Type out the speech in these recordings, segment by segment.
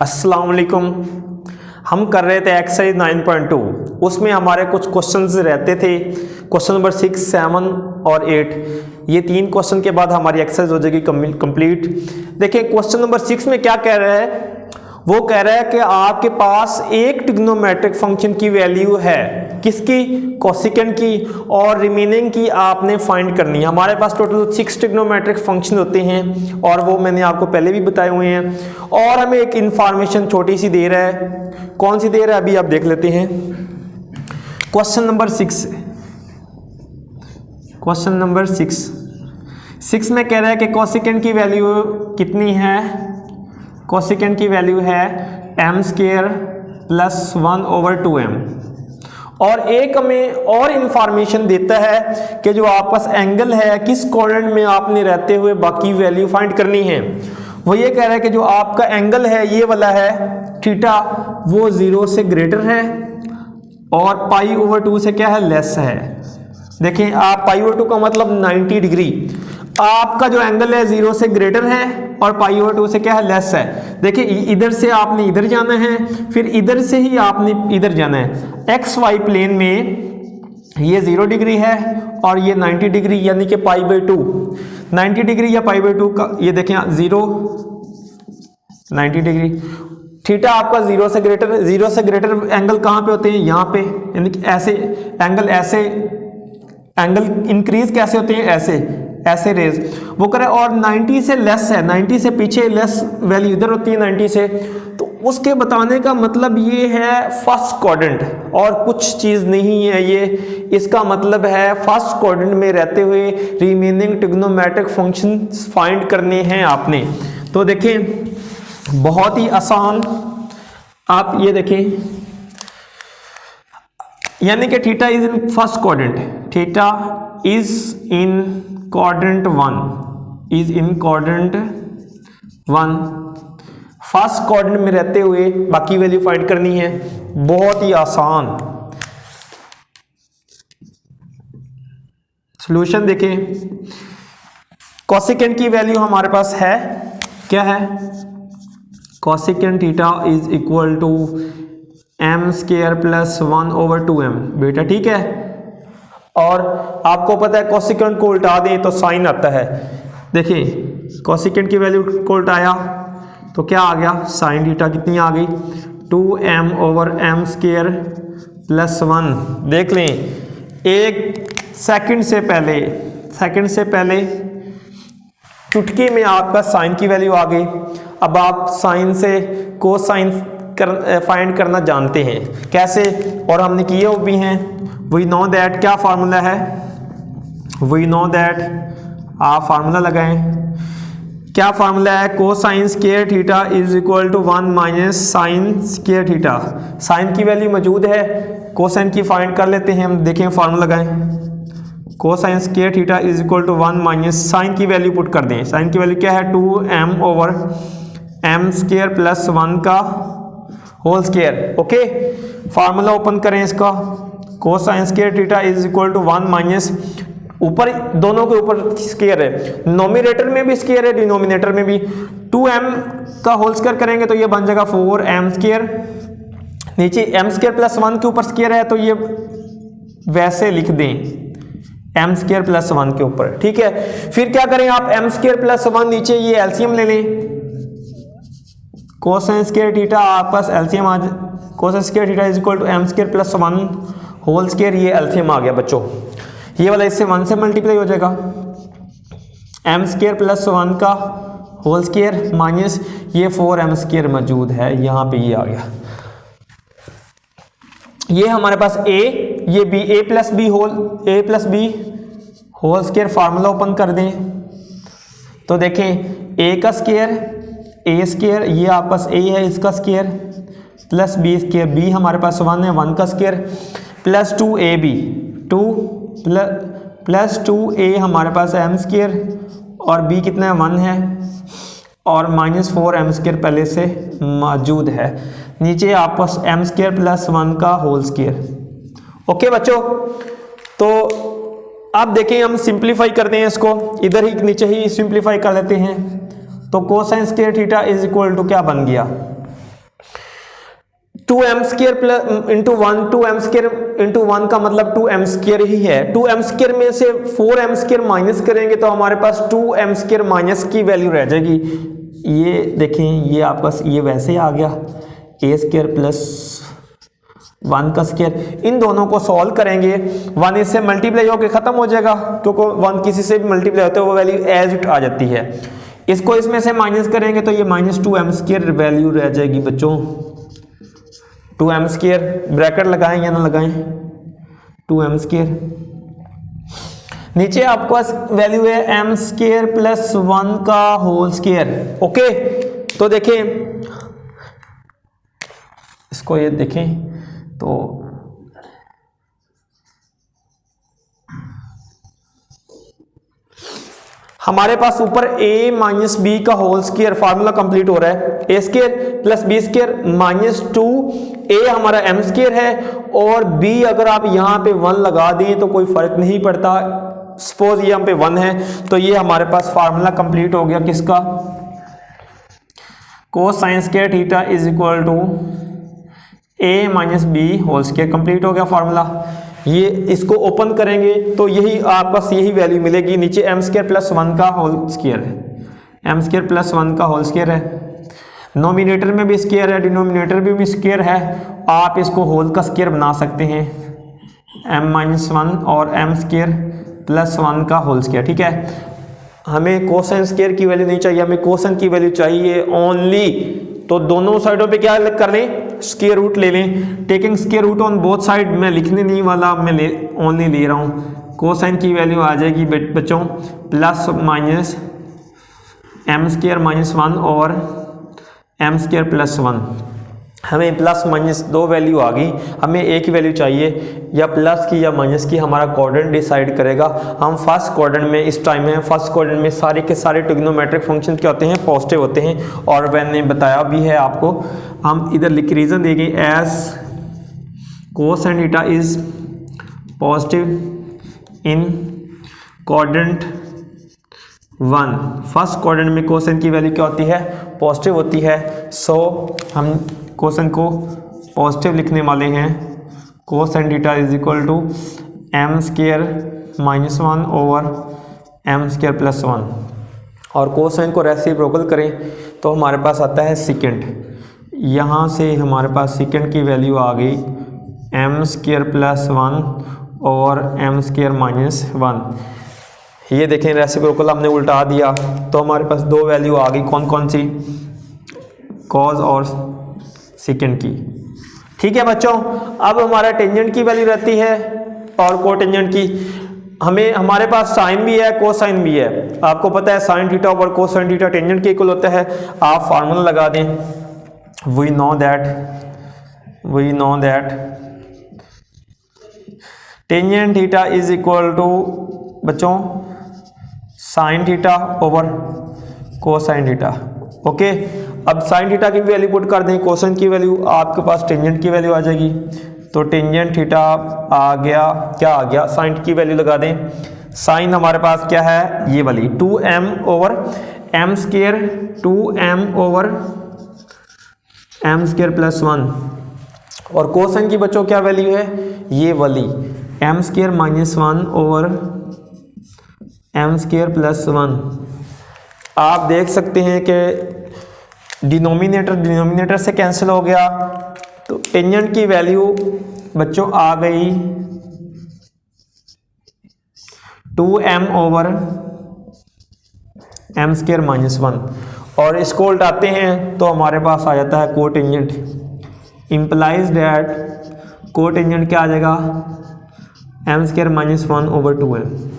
अस्सलाम वालेकुम। हम कर रहे थे एक्सरसाइज 9.2। उसमें हमारे कुछ क्वेश्चंस रहते थे, क्वेश्चन नंबर 6, 7 और 8। ये 3 क्वेश्चन के बाद हमारी एक्सरसाइज हो जाएगी कंप्लीट। देखिए क्वेश्चन नंबर 6 में क्या कह रहा है, वो कह रहा है कि आपके पास एक ट्रिग्नोमेट्रिक फंक्शन की वैल्यू है, किसकी, कोसेकेंट की, और रिमेनिंग की आपने फाइंड करनी है। हमारे पास टोटल 6 ट्रिग्नोमेट्रिक फंक्शन होते हैं और वो मैंने आपको पहले भी बताए हुए हैं। और हमें एक इंफॉर्मेशन छोटी सी दे रहा है, कौन सी दे रहा है अभी आप देख लेते हैं। क्वेश्चन नंबर 6, क्वेश्चन नंबर 6 में कह रहा है कि कोसेकेंट की वैल्यू कितनी है, कोसेकेंट की वैल्यू है m² + 1/2m। और एक हमें और इंफॉर्मेशन देता है कि जो आपस एंगल है किस कोऑर्डिनेट में आपने रहते हुए बाकी वैल्यू फाइंड करनी है। वो ये कह रहा है कि जो आपका एंगल है ये वाला है थीटा, वो 0 से ग्रेटर है और π/2 से क्या है, लेस है। देखें आप π/2 का मतलब 90 डिग्री, आपका जो एंगल है 0 से ग्रेटर है और π/2 से क्या है, लेस है। देखिए इधर से आपने इधर जाना है, फिर इधर से ही आपने इधर जाना है। एक्स वाई प्लेन में ये 0 डिग्री है और ये 90 डिग्री, यानी कि π/2 90 डिग्री या π/2 का, ये देखें 0 90 डिग्री। थीटा आपका 0 से ग्रेटर एंगल कहाँ पे होते हैं, यहाँ पे, यानी कि ऐसे एंगल इंक्रीज कैसे होते हैं, ऐसे रेज वो करे। और 90 से लेस है, 90 से पीछे लेस वैल्यू इधर होती है 90 से। तो उसके बताने का मतलब ये है फर्स्ट क्वाड्रेंट और कुछ चीज़ नहीं है ये। इसका मतलब है फर्स्ट क्वाड्रेंट में रहते हुए रिमेनिंग ट्रिग्नोमेट्रिक फंक्शन फाइंड करने हैं आपने। तो देखें बहुत ही आसान, आप ये देखें, यानी कि theta is in first quadrant, theta is in quadrant 1, is in quadrant 1। First quadrant में रहते हुए बाकी वैल्यू फाइंड करनी है, बहुत ही आसान। सॉल्यूशन देखें, कोसेकेंट की वैल्यू हमारे पास है, क्या है, cosecant theta is equal to m² + 1/2m बेटा, ठीक है। और आपको पता है कोसेकेंट को उल्टा दें तो साइन आता है। देखिए कोसेकेंट की वैल्यू को उल्टाया तो क्या आ गया, साइन थीटा कितनी आ गई, 2m/m² + 1। देख लें, एक सेकंड से पहले चुटकी में आपका साइन की वैल्यू आ गई। अब आप साइन से कोसाइन फाइंड करना जानते हैं कैसे, और हमने किए वो भी हैं। वी नो दैट, क्या फार्मूला है, वी नो दैट, आप फार्मूला लगाएं। क्या फार्मूला है, cosine square theta is equal to 1 - sine square theta. Sine की वैल्यू मौजूद है, कोसाइन की फाइंड कर लेते हैं हम। देखें फार्मूला लगाएं, cosine square theta is equal to 1 - sine की वैल्यू पुट कर दें। साइन की वैल्यू क्या है, 2m/m² + 1 का whole square. Okay, formula open करें इसका, cosine square theta is equal to 1 - ऊपर दोनों के ऊपर स्क्वायर है, नोमिनेटर में भी स्क्वायर है, डिनोमिनेटर में भी। 2m का होल स्क्वायर करेंगे तो ये बन जाएगा 4m²। नीचे m² + 1 के ऊपर स्क्वायर है तो ये वैसे लिख दें, m² + 1 के ऊपर, ठीक है। फिर क्या करें आप, m² + 1 नीचे ये एलसीएम ले लें। कोसाइन स्क्वायर थीटा आपस एलसीएम आज, cosine square theta is equal to m² + 1 whole square, ये एलसीएम आ गया बच्चों। ये वाला इससे 1 से मल्टीप्लाई हो जाएगा, m² + 1 का होल स्क्वायर माइनस ये 4m² मौजूद है यहाँ पे, ये आ गया। ये हमारे पास a, ये b, a + b whole square. Formula open कर दें तो देखें a का स्क्वायर, a², ये आपस a है इसका स्क्वायर, प्लस b², b हमारे पास 1 है, 1 का square, plus 2ab, 2 plus 2a हमारे पास m² और b कितना है, 1 है, और -4m² पहले से मौजूद है। नीचे आपस m² + 1 का होल स्क्वायर। ओके बच्चों, तो अब देखें हम सिंप्लीफाई करते हैं इसको, इधर ही नीचे ही सिंप्लीफाई कर लेते हैं। तो cosine square theta is equal to क्या बन गया, 2m² plus into 1, 2m² into 1 का मतलब 2m² ही है। 2m² में से 4m² माइनस करेंगे तो हमारे पास 2m² माइनस की वैल्यू रह जाएगी। ये देखें, ये आपस ये वैसे आ गया a² प्लस 1 का स्क्वायर। इन दोनों को सॉल्व करेंगे, 1 इससे मल्टीप्लाई होकर खत्म हो जाएगा, क्योंकि 1 किसी से भी मल्टीप्लाई होता है वो वैल्यू एज इट आ जाती है। इसको इसमें से माइनस करेंगे तो ये -2m² वैल्यू रह जाएगी बच्चों। 2m², ब्रैकेट लगाएं या ना लगाएं, 2m²। नीचे आपको वैल्यू है m² प्लस 1 का होल स्क्वायर। ओके, तो देखें इसको, ये देखें तो हमारे पास ऊपर a माइनस बी का होल स्क्वायर फार्मूला कंप्लीट हो रहा है। a² plus b² minus 2a हमारा m² है, और b अगर आप यहाँ पे 1 लगा दें तो कोई फर्क नहीं पड़ता। सपोज यहाँ पे 1 है तो ये हमारे पास फार्मूला कंप्लीट हो गया किसका, cosine square theta is equal to a minus B whole square. Complete हो गया फार्मूला। ये इसको ओपन करेंगे तो यही आपस यही वैल्यू मिलेगी। नीचे m² प्लस 1 का होल स्क्वायर है, m² प्लस 1 का होल स्क्वायर है। नोमिनेटर में भी स्क्वायर है, डिनोमिनेटर में भी स्क्वायर है। आप इसको होल का स्क्वायर बना सकते हैं, m-1 और m² प्लस 1 का होल स्क्वायर। ठीक है, हमें कोसाइन स्क्वायर की वैल्यू नहीं चाहिए, हमें कोसाइन की वैल्यू चाहिए ओनली। तो दोनों साइडों पे क्या कर लें, स्क्वायर रूट ले लें। Taking square root on both side, मैं लिखने नहीं वाला, मैं ओनली ले रहा हूँ। कोसाइन की वैल्यू आ जाएगी बच्चों प्लस माइनस m² माइनस 1 और m² प्लस 1। हमें प्लस माइनस दो वैल्यू आ गई, हमें एक ही वैल्यू चाहिए, या प्लस की या माइनस की हमारा क्वाड्रेंट डिसाइड करेगा। हम फर्स्ट क्वाड्रेंट में इस टाइम है, फर्स्ट क्वाड्रेंट में सारे के सारे ट्रिग्नोमेट्रिक फंक्शन क्या होते हैं, पॉजिटिव होते हैं। और मैंने बताया भी है आपको, हम इधर लिख रीजन देंगे as cosine theta is positive in quadrant 1। First quadrant में कोसाइन की वैल्यू क्या होती है, पॉजिटिव होती है। सो हम कोसाइन को पॉजिटिव लिखने वाले हैं। Cosine theta is equal to m² minus 1 over m² plus 1। और कोसाइन को रेसिप्रोकल करें तो हमारे पास आता है सेकेंड। यहाँ से हमारे पास सेकेंड की वैल्यू आ गई m² प्लस 1 और m² माइनस 1। ये देखें रेसिप्रोकल हमने उल्टा दिया तो हमारे पास दो वैल्यू आ गई, कौन कौन सी, कॉज और सेकेंड की। ठीक है बच्चों, अब हमारा टेंजेंट की वैल्यू रहती है और कोटेंजेंट की। हमें हमारे पास साइन भी है, कोसाइन भी है। आपको पता है sine theta over cosine theta tangent के इक्वल होता है। आप फार्मूला लगा दें, we know that tangent theta is equal to बच्चों sine theta over cosine theta. Okay, अब साइन थीटा की वैल्यू पुट कर दें, कोसाइन की वैल्यू, आपके पास टेंजेंट की वैल्यू आ जाएगी। तो टेंजेंट थीटा आ गया, क्या आ गया, साइन की वैल्यू लगा दें। साइन हमारे पास क्या है, ये वाली 2m over m², 2m over m² plus 1। और कोसाइन की बच्चों क्या वैल्यू है, ये वाली m² minus 1 over m² plus 1। आप देख सकते हैं कि डिनोमिनेटर से कैंसिल हो गया, तो टेंजेंट की वैल्यू बच्चों आ गई 2m ओवर m² माइनस 1। और इसको उल्टाते हैं तो हमारे पास आ जाता है कोटेंजेंट। इम्प्लाइज डैट कोटेंजेंट क्या आ जाएगा, m² minus 1 over 2m।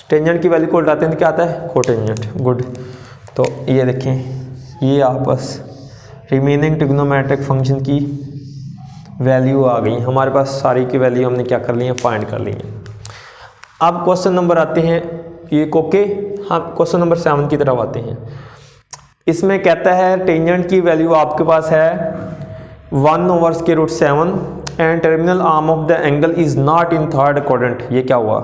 Tangent की वैल्यू को उल्टाते हैं तो क्या आता है, कोटेंजेंट। गुड, तो ये देखें, ये आपस रिमेनिंग ट्रिग्नोमेट्रिक फंक्शन की वैल्यू आ गई हमारे पास। सारी की वैल्यू हमने क्या कर ली है, फाइंड कर ली है। अब क्वेश्चन नंबर आते हैं ये कोके, हम क्वेश्चन नंबर 7 की तरफ आते हैं। इसमें कहता है टेंजेंट की वैल्यू आपके पास है 1 over square root 7 and terminal arm of the angle is not in third quadrant. ये क्या हुआ,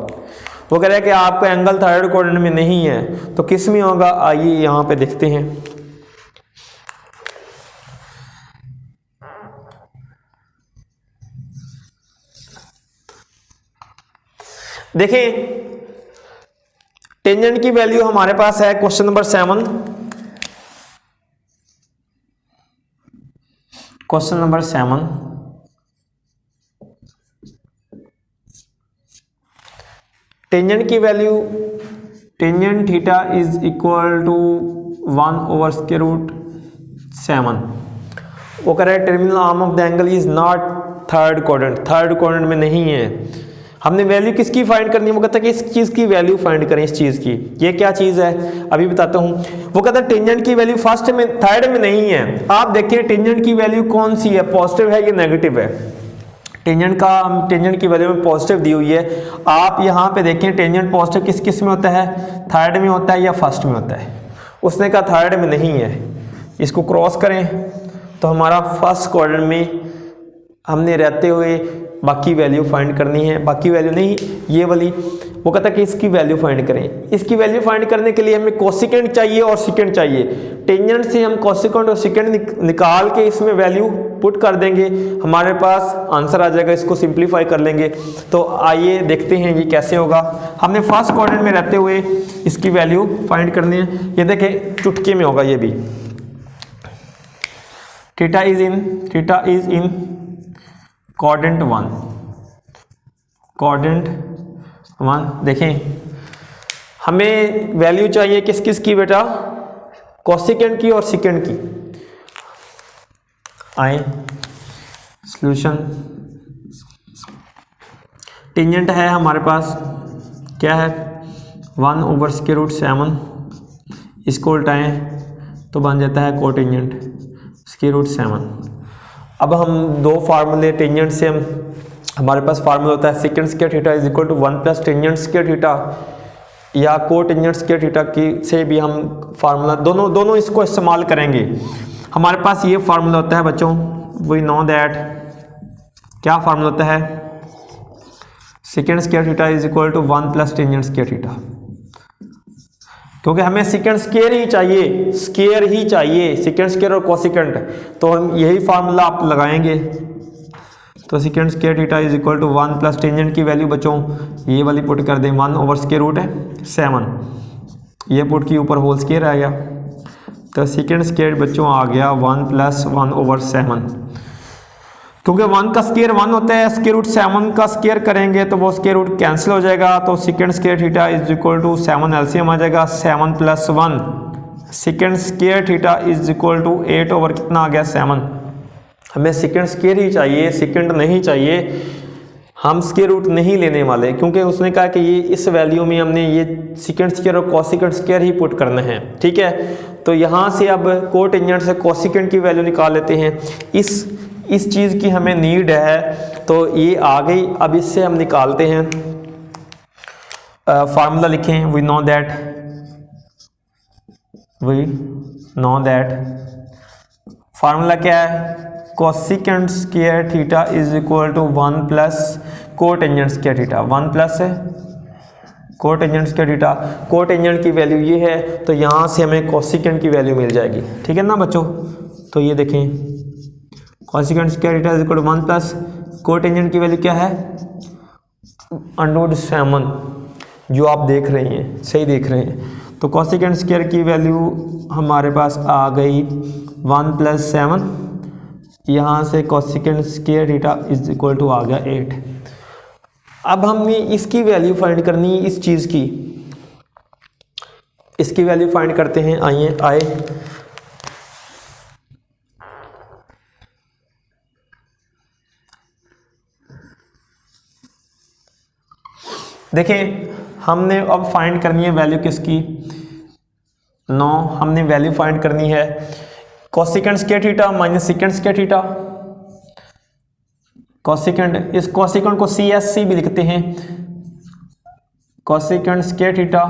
वो कह रहा है कि आपका एंगल थर्ड क्वाड्रेंट में नहीं है, तो किस में होगा, आइए यहाँ पे देखते हैं। देखें टेंजेंट की वैल्यू हमारे पास है question number 7, question number 7, tangent की value, tangent theta is equal to 1/√7। वो कह रहा है terminal arm of the angle is not third quadrant, third quadrant में नहीं है। हमने वैल्यू किसकी फाइंड करनी है, वो कहता है कि इस चीज़ की वैल्यू फाइंड करें, इस चीज़ की। ये क्या चीज़ है अभी बताता हूँ। वो कहता है टेंजेंट की वैल्यू फर्स्ट में, थर्ड में नहीं है। आप देखिए टेंजेंट की वैल्यू कौन सी है, पॉजिटिव है या नेगेटिव है। टेंजेंट की वैल्यू में पॉजिटिव दी हुई है। आप यहाँ पे देखें टेंजेंट पॉजिटिव किस किस में होता है, थर्ड में होता है या फर्स्ट में होता है। उसने कहा थर्ड में नहीं है। इसको क्रॉस करें तो हमारा फर्स्ट क्वाड्रेंट में हमने रहते हुए बाकी वैल्यू फाइंड करनी है, बाकी वैल्यू नहीं ये वाली। वो कहता है कि इसकी वैल्यू फाइंड करें। इसकी वैल्यू फाइंड करने के लिए हमें कोसिकेंट चाहिए और सेकेंड चाहिए। टेंजेंट से हम कोसिकेंट और सेकेंड निकाल के इसमें वैल्यू पुट कर देंगे, हमारे पास आंसर आ जाएगा। इसको सिंप्लीफाई कर लेंगे। तो आइए देखते हैं ये कैसे होगा। हमने फर्स्ट क्वाड्रेंट में रहते हुए इसकी वैल्यू फाइंड करनी है। ये देखें चुटकी में होगा ये भी। Theta is in quadrant 1, quadrant 1। देखें हमें वैल्यू चाहिए किस किस की बेटा, कोसिकेंट की और सेकेंड की। आए सॉल्यूशन, टेंजेंट है हमारे पास क्या है 1/√7, इसको उल्टाएं तो बन जाता है कोटेंजेंट √7। अब हम दो फार्मूले टेंजेंट से, हमारे पास फार्मूला होता है secant square theta is equal to 1 + tangent square theta या कोटेंजेंट स्क्वायर थीटा की से भी हम फार्मूला दोनों इसको इस्तेमाल करेंगे। हमारे पास ये फार्मूला होता है बच्चों, वी नो दैट, क्या फार्मूला होता है, secant square theta is equal to 1 + tangent square theta. क्योंकि हमें सेकेंड स्क्वायर ही चाहिए, सेकेंड स्क्वायर और कोसिकेंट, तो हम यही फार्मूला आप लगाएंगे। तो secant square theta is equal to 1 + tangent की वैल्यू बच्चों ये वाली पुट कर दें 1/√7, ये पुट की ऊपर होल स्क्वायर आ गया। तो सेकेंड स्क्वायर बच्चों आ गया 1 + 1/7। क्योंकि 1 का स्क्वायर 1 होता है, √7 का स्क्वायर करेंगे तो वो स्क्वायर रूट कैंसिल हो जाएगा। तो secant square theta is equal to 7 LCM आ जाएगा 7 + 1। Secant square theta is equal to 8 कितना आ गया 7। हमें सेकेंड स्क्वायर ही चाहिए, सेकेंड नहीं चाहिए। हम स्क्वायर रूट नहीं लेने वाले, क्योंकि उसने कहा कि ये इस वैल्यू में हमने ये सेकेंड स्क्वायर और कोसिकेंट स्क्वायर ही पुट करना है। ठीक है, तो यहाँ से अब कोटेंजेंट से कोसिकेंट की वैल्यू निकाल लेते हैं। इस चीज़ की हमें नीड है, तो ये आ गई। अब इससे हम निकालते हैं, फार्मूला लिखें, वी नो दैट फार्मूला क्या है, cosecant square theta is equal to 1 + cotangent square theta, 1 + cotangent square theta. Cotangent की वैल्यू ये है, तो यहाँ से हमें कोसिकेंट की वैल्यू मिल जाएगी। ठीक है ना बच्चों, तो ये देखें cosecant square theta is equal to 1 + cotangent की वैल्यू क्या है √7, जो आप देख रहे हैं, सही देख रहे हैं। तो कोसिकेंट स्क्वायर की वैल्यू हमारे पास आ गई 1 + 7, यहाँ से cosecant square theta is equal to आ गया 8। अब हमें इसकी वैल्यू फाइंड करनी है, इस चीज़ की, इसकी वैल्यू फाइंड करते हैं। आए देखें, हमने अब फाइंड करनी है वैल्यू किसकी, हमने वैल्यू फाइंड करनी है cosecant square theta minus secant square theta. Cosecant, इस कोसिकेंट को CSC भी लिखते हैं, cosecant square theta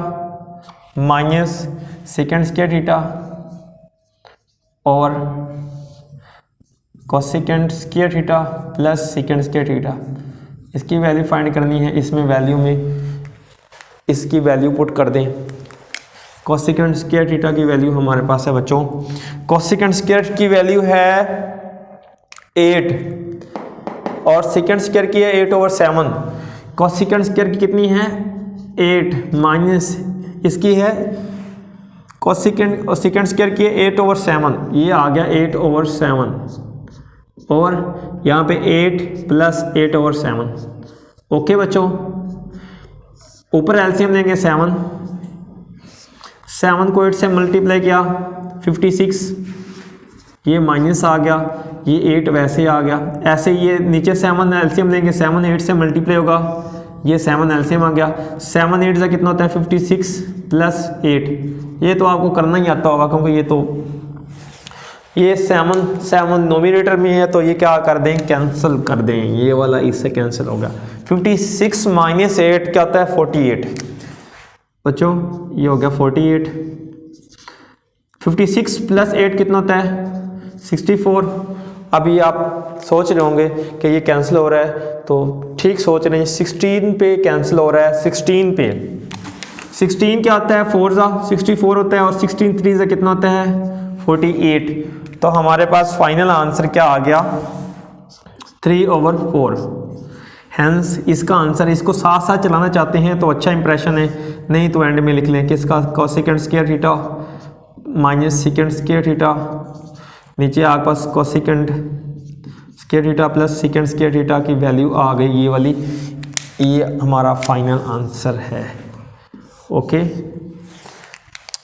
minus secant square theta और cosecant square theta plus secant square theta. इसकी वैल्यू फाइंड करनी है। इसमें वैल्यू में इसकी वैल्यू पुट कर दें। कोसिकेंट स्क्वायर थीटा की वैल्यू हमारे पास है बच्चों, कोसिकेंट स्क्वायर की वैल्यू है 8 और सेकेंड स्क्वायर की है 8/7। कोसिकेंट स्क्वायर की कितनी है 8 माइनस इसकी है कोसिकेंट स्क्वायर की 8/7, ये आ गया 8/7 और यहाँ पे 8 + 8/7। ओके बच्चों, ऊपर एलसीएम लेंगे 7 को 8 से मल्टीप्लाई किया 56, ये माइनस आ गया, ये 8 वैसे आ गया। ऐसे ये नीचे 7 एलसीएम लेंगे, 7 8 से मल्टीप्लाई होगा, ये 7 एलसीएम आ गया। 7 8 से कितना होता है 56 + 8, ये तो आपको करना ही आता होगा क्योंकि ये 7 नोमिनेटर में है तो ये क्या कर दें कैंसिल कर दें, ये वाला इससे कैंसिल हो गया। 56 - 8 क्या होता है 48 बच्चों, ये हो गया 48। 56 + 8 कितना होता है 64। अभी आप सोच रहे होंगे कि ये कैंसिल हो रहा है, तो ठीक सोच रहे हैं, 16 पे कैंसिल हो रहा है। 16 पे 16 क्या होता है 4 सा 64 होता है और 16 3 से कितना होता है 48। तो हमारे पास फाइनल आंसर क्या आ गया 3/4। हैंस इसका आंसर, इसको साथ साथ चलाना चाहते हैं तो अच्छा इंप्रेशन है, नहीं तो एंड में लिख लें कि इसका cosecant square theta minus secant square theta, नीचे आपके पास cosecant square theta plus secant square theta की वैल्यू आ गई, ये वाली, ये हमारा फाइनल आंसर है। ओके,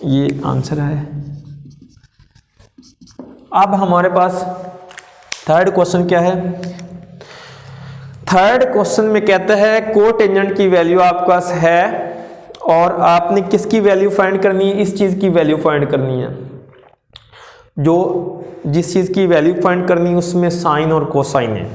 ये आंसर है। अब हमारे पास थर्ड क्वेश्चन क्या है। थर्ड क्वेश्चन में कहता है कोटेंजेंट की वैल्यू आपके पास है और आपने किसकी वैल्यू फाइंड करनी है, इस चीज़ की वैल्यू फाइंड करनी है। जो जिस चीज़ की वैल्यू फाइंड करनी है उसमें साइन और कोसाइन है।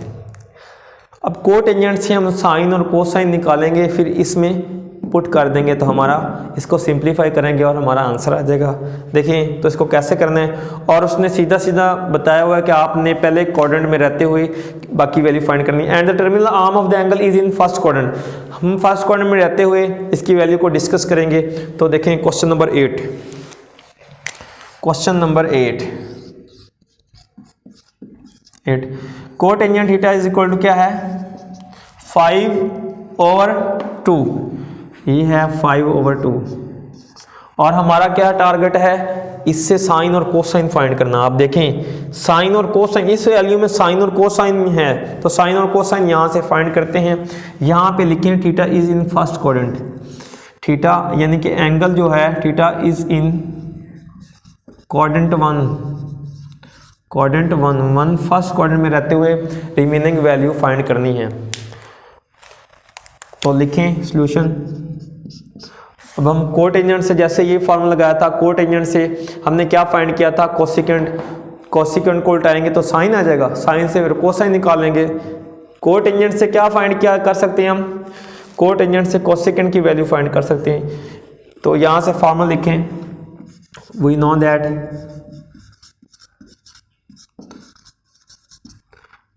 अब कोटेंजेंट से हम साइन और कोसाइन निकालेंगे, फिर इसमें पुट कर देंगे तो हमारा इसको सिंप्लीफाई करेंगे और हमारा आंसर आ जाएगा। देखें तो इसको कैसे करना है, और उसने सीधा सीधा बताया हुआ है कि आपने पहले क्वाड्रेंट में रहते हुए बाकी वैल्यू फाइंड करनी है। And the terminal arm of the angle is in first quadrant, हम फर्स्ट क्वाड्रेंट में रहते हुए इसकी वैल्यू को डिस्कस करेंगे। तो देखें question number 8, question number 8 cotangent theta is equal to क्या है 5/2, ये है 5/2 और हमारा क्या टारगेट है, इससे साइन और कोसाइन फाइंड करना। आप देखें साइन और कोसाइन, इस वैल्यू में साइन और कोसाइन है तो साइन और कोसाइन यहाँ से फाइंड करते हैं। यहाँ पे लिखें theta is in first quadrant, theta यानी कि एंगल जो है theta is in quadrant 1 first quadrant में रहते हुए रिमेनिंग वैल्यू फाइंड करनी है। तो लिखें सॉल्यूशन। अब हम कोटेंजेंट से, जैसे ये फॉर्मूला लगाया था, कोटेंजेंट से हमने क्या फाइंड किया था कोसिकेंट को उल्टाएंगे तो साइन आ जाएगा, साइन से फिर कोसाइन निकालेंगे। कोटेंजेंट से क्या फाइंड किया कर सकते हैं हम, कोटेंजेंट से कोसिकेंट की वैल्यू फाइंड कर सकते हैं। तो यहाँ से फॉर्मूला लिखें, we know that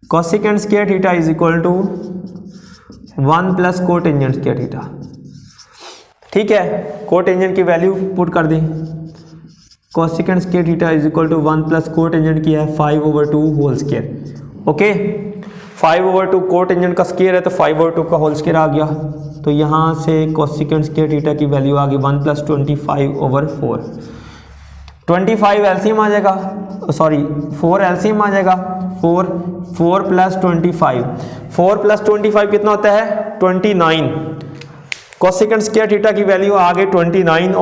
cosecant square theta is equal to 1 + cotangent square theta. ठीक है, कोटेंजेंट की वैल्यू पुट कर दी, cosecant square theta is equal to 1 + cotangent की है 5/2 होल स्क्वायर। ओके, 5/2 कोटेंजेंट का स्क्वायर है तो 5/2 का होल स्क्वायर आ गया। तो यहाँ से कोसिकेंट स्क्वायर थीटा की वैल्यू आ गई 1 + 25/4। 25 एलसीएम आ जाएगा, सॉरी 4 एलसीएम आ जाएगा, 4 + 25, 4 + 25 कितना होता है 29। कोसिकेंट स्क्वायर थीटा की वैल्यू आ गई 29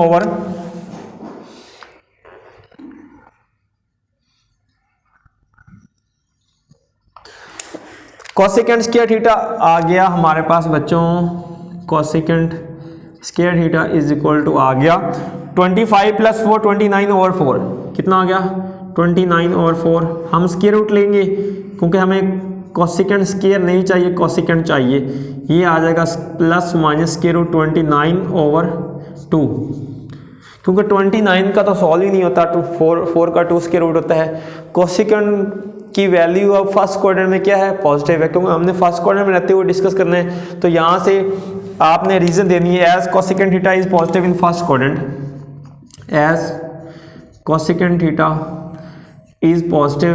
कोसिकेंट स्क्वायर थीटा आ गया हमारे पास बच्चों, cosecant square theta is equal to आ गया 25 + 4 29/4 कितना आ गया 29/4। हम स्क्वायर रूट लेंगे क्योंकि हमें कोसिकेंट स्क्वायर नहीं चाहिए, कोसिकेंट चाहिए। ये आ जाएगा प्लस माइनस स्क्वायर रूट 29/2, क्योंकि 29 का तो सॉल्व ही नहीं होता, 4 का 2 स्क्वायर रूट होता है। कोसिकेंट की वैल्यू अब फर्स्ट क्वाड्रेंट में क्या है पॉजिटिव है, क्योंकि हमने फर्स्ट क्वाड्रेंट में रहते हुए डिस्कस करना है। तो यहाँ से आपने रीजन देनी है, as cosecant theta is positive in first quadrant, as cosecant theta is positive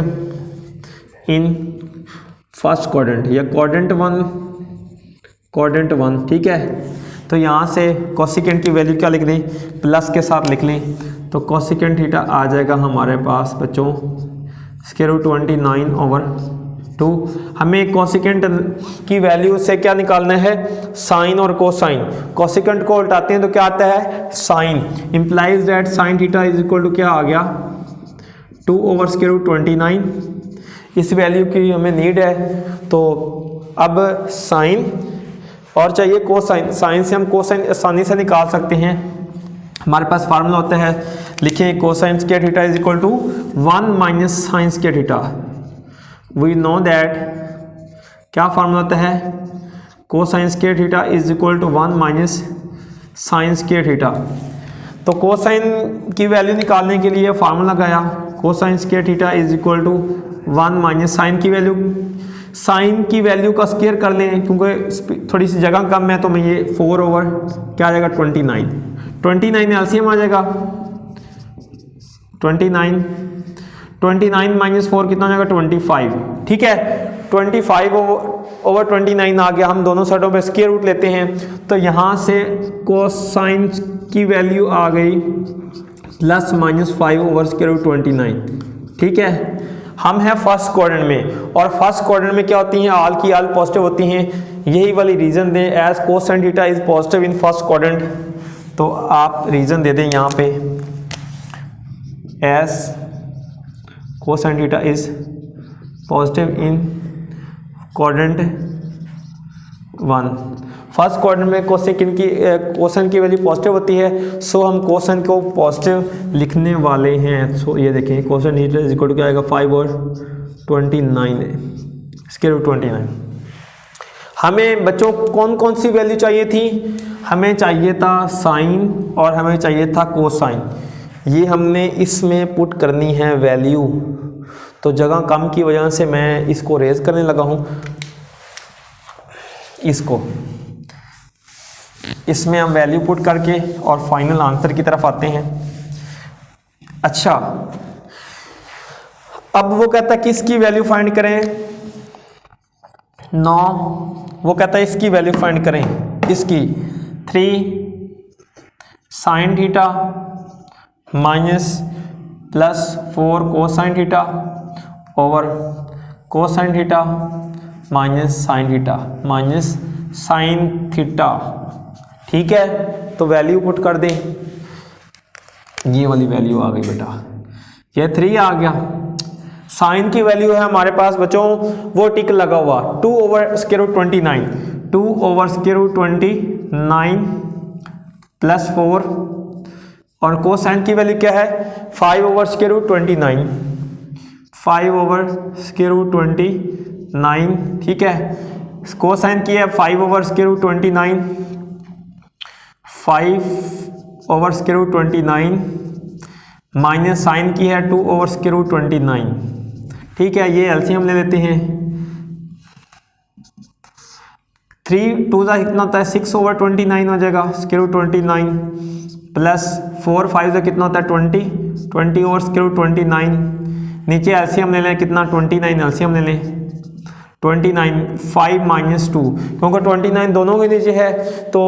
in first quadrant, या क्वाड्रेंट 1 क्वाड्रेंट 1, ठीक है। तो यहाँ से कोसिकेंट की वैल्यू क्या लिख दें, प्लस के साथ लिख लें, तो कोसिकेंट थीटा आ जाएगा हमारे पास बच्चों स्क्वायर रूट 29/2। हमें कोसिकेंट की वैल्यू से क्या निकालना है, साइन और कोसाइन। कोसिकेंट को उल्टाते हैं तो क्या आता है, sine. Implies that sine theta is equal to क्या आ गया, 2/√29। इस वैल्यू की हमें नीड है, तो अब साइन और चाहिए कोसाइन। साइन से हम कोसाइन आसानी से निकाल सकते हैं। हमारे पास फार्मूला होता है, लिखें cosine square theta is equal to 1 - sine square theta. We know that क्या फार्मूला होता है, cosine square theta is equal to 1 - sine square theta. तो कोसाइन की वैल्यू निकालने के लिए फार्मूला लगाया, cosine square theta is equal to 1 - sine की वैल्यू, साइन की वैल्यू का स्क्वायर कर लें क्योंकि थोड़ी सी जगह कम है, तो मैं ये 4 ओवर क्या आ जाएगा 29 एलसीएम आ जाएगा 29 - 4 कितना हो जाएगा 25, ठीक है। 25 ओवर 29 आ गया। हम दोनों साइडों पे स्क्वायर रूट लेते हैं, तो यहाँ से कोसाइन की वैल्यू आ गई +-5 ओवर स्क्वायर रूट 29, ठीक है। हम हैं फर्स्ट क्वाड्रेंट में, और फर्स्ट क्वाड्रेंट में क्या होती हैं, आल की आल पॉजिटिव होती हैं। यही वाली रीजन दें, as cosine theta is positive in first quadrant, तो आप रीजन दे दें यहाँ पे, as cosine theta is positive in quadrant 1। First quadrant में कोसाइन की वैल्यू पॉजिटिव होती है, सो हम कोसाइन को पॉजिटिव लिखने वाले हैं। सो ये देखें cosine theta is equal to क्या आएगा 5 और 29 स्क्वायर रूट 29। हमें बच्चों कौन कौन सी वैल्यू चाहिए थी, हमें चाहिए था साइन और हमें चाहिए था कोसाइन। ये हमने इसमें पुट करनी है वैल्यू, तो जगह कम की वजह से मैं इसको रेज करने लगा हूँ। इसको इसमें हम वैल्यू पुट करके और फाइनल आंसर की तरफ आते हैं। अच्छा, अब वो कहता है किसकी वैल्यू फाइंड करें, 9, वो कहता है इसकी वैल्यू फाइंड करें, इसकी 3 sine theta -+4 cosine theta over cosine theta -sine theta -sine theta, ठीक है। तो वैल्यू पुट कर दें, ये वाली वैल्यू आ गई बेटा, ये 3 आ गया। साइन की वैल्यू है हमारे पास बच्चों वो टिक लगा हुआ 2 over square root 29, 2 over square root 29 +4, और कोसाइन की वैल्यू क्या है 5 over square root 29, 5 over square root 29, ठीक है। कोसाइन की है 5 over square root 29, 5 over square root 29 minus sine की है 2 ओवर स्क्वायर रूट 29, ठीक है। ये एलसीएम ले लेते हैं, 3 2 का कितना होता है 6 ओवर 29 हो जाएगा स्क्वायर रूट 29 +4 5 का कितना होता है 20 ओवर स्क्वायर रूट 29। नीचे एलसीएम ले लें, कितना 29 एलसीएम ले लें, 29 5 - 2, क्योंकि 29 दोनों के नीचे है तो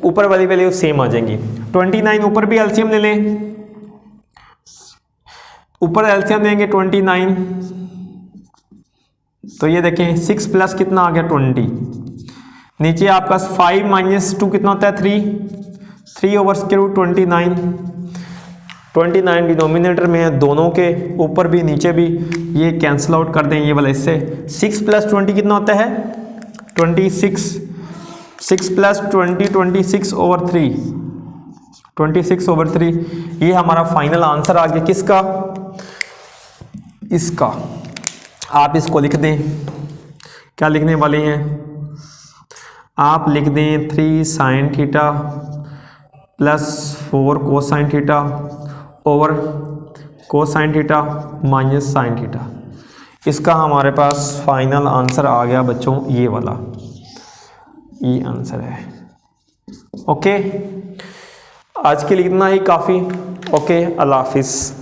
ऊपर वाली वैल्यू सेम आ जाएंगी। 29 ऊपर भी एलसीएम ले लें, ऊपर एलसीएम लेंगे 29, तो ये देखें 6 प्लस कितना आ गया 20, नीचे आपका 5 - 2 कितना होता है 3 ओवर स्क्वायर रूट 29 डिनोमिनेटर में है, दोनों के ऊपर भी नीचे भी, ये कैंसिल आउट कर दें ये वाला इससे। 6 + 20 कितना होता है 26, 6 + 20 26 ओवर 3, 26 ओवर 3। ये हमारा फाइनल आंसर आ गया किसका, इसका। आप इसको लिख दें, क्या लिखने वाले हैं आप लिख दें 3 sine theta +4 cosine theta over cosine theta minus sine theta. इसका हमारे पास फाइनल आंसर आ गया बच्चों ये वाला, ये आंसर है। ओके, आज के लिए इतना ही काफ़ी। ओके, अल्लाह हाफिज़।